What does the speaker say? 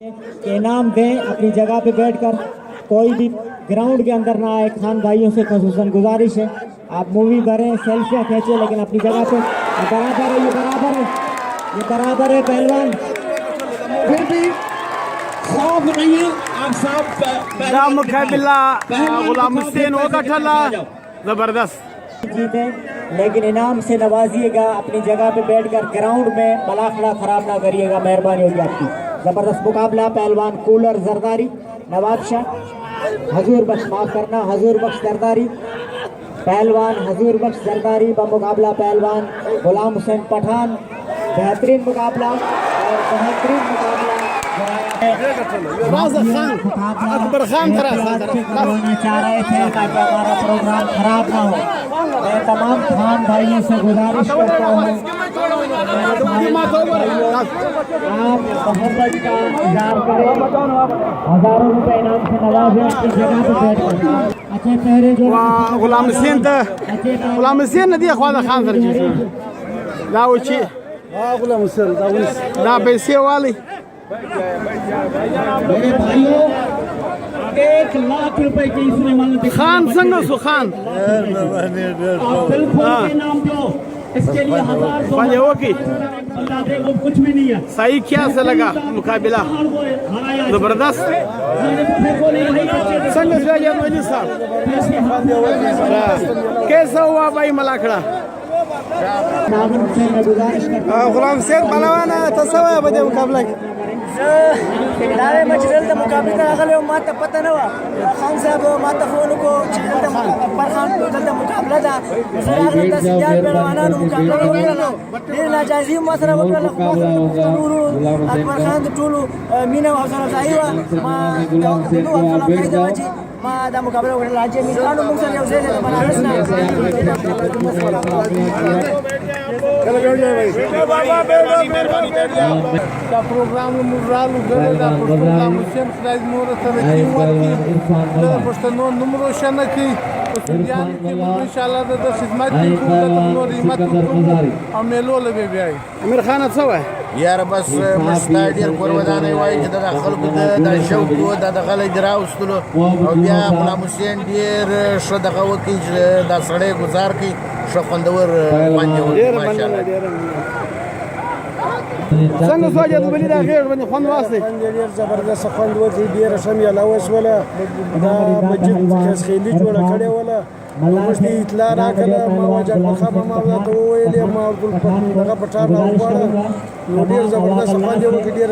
के इनाम दें अपनी जगह पे बैठकर, कोई भी ग्राउंड के अंदर ना आए। खान भाइयों से खसूसन गुजारिश है, आप मूवी भरें, सेल्फियाँ खींचे, लेकिन अपनी जगह पे। बराबर है, ये बराबर है, ये बराबर है पहलवान। फिर भी खौफ नहीं है, आप सब मुकाबला गुलाम हुसैन होगा ठल्ला जबरदस्त जीते, लेकिन इनाम से नवाजिएगा। अपनी जगह पे बैठकर ग्राउंड में मलाखड़ा खराब ना करिएगा, मेहरबानी होगी आपकी। जबरदस्त मुकाबला, पहलवान कूलर जरदारी, नवाब शाह, हजूर बख्श, माफ करना, हजूर बख्श जरदारी, पहलवान हजूर बख्श जरदारी बमुकाबला पहलवान गुलाम हुसैन पठान। बेहतरीन मुकाबला और बेहतरीन मुकाबला अकबर खान करवाना चाह रहे थे ताकि हमारा प्रोग्राम खराब ना हो। मैं तमाम खान भाइयों से गुजारिश करता हूँ, आप मोहब्बत का इज़हार करें, हजारों रुपए इनाम से नवाजें अपनी जगह पे बैठ। अच्छे चेहरे जो गुलाम हुसैन गुलाम हुसैन नदी ख्वाजा खान सर दा वची गुलाम हुसैन दा पैसे वाली मेरे भाइयों 1 लाख रुपए की इसमें मन्नत खान संग सु खान के नाम दो, इसके लिए 1000 की बता दे, वो कुछ भी नहीं है। सही क्या से लगा मुकाबला जबरदस्त संग से साहब कैसा हुआ भाई मलाखड़ा गुलाम हुसैन पहलवान तसवा बदे मुकाबला دارے مجرل دا مقابل تا اغلی و ماتا پتا نوا خان صاحب ماتا فونو کو چیزل دا پرخان کو دل دا مقابلہ دا سر اغلی دا سیدیات پہلوانانو مقابلہ دا وکرلو دیر ناجازی و ماسرہ وکرلو اکبر خان دا طولو مینا و حسن افزائی و ما دو افلا قیدہ واجی ما دا مقابلہ وکرلو آجی میزانو مکسر یو زیدے دا بنا رسنا دا پروگرام مرالو ګرځا پروگرام حسین خدای مور سره کی ورکی پښتنو نمبر شنه کی پښتنيان کی ان شاء الله د خدمت کی نور خدمت او میلو لګي بیا امیر خان څه وای یار بس مستاډیر قربانای وای چې د خلکو د شوق او د غلې دراوستلو او بیا غلام حسین ډیر شو دغه وکی د سړی گزار کی شو خوندور باندې ماشاءالله څنګه سوجا د بلی دا غیر باندې خوند واسه ډیر زبردست خوند ورته ډیر شم یا لاوس ولا دا مسجد کس خېلی جوړه کړې ولا مشتي اطلاع راکړه ما وجه په ما ته ویلې ما ګل په دغه پټار راوړل نو ډیر زبردست خوند یو کې ډیر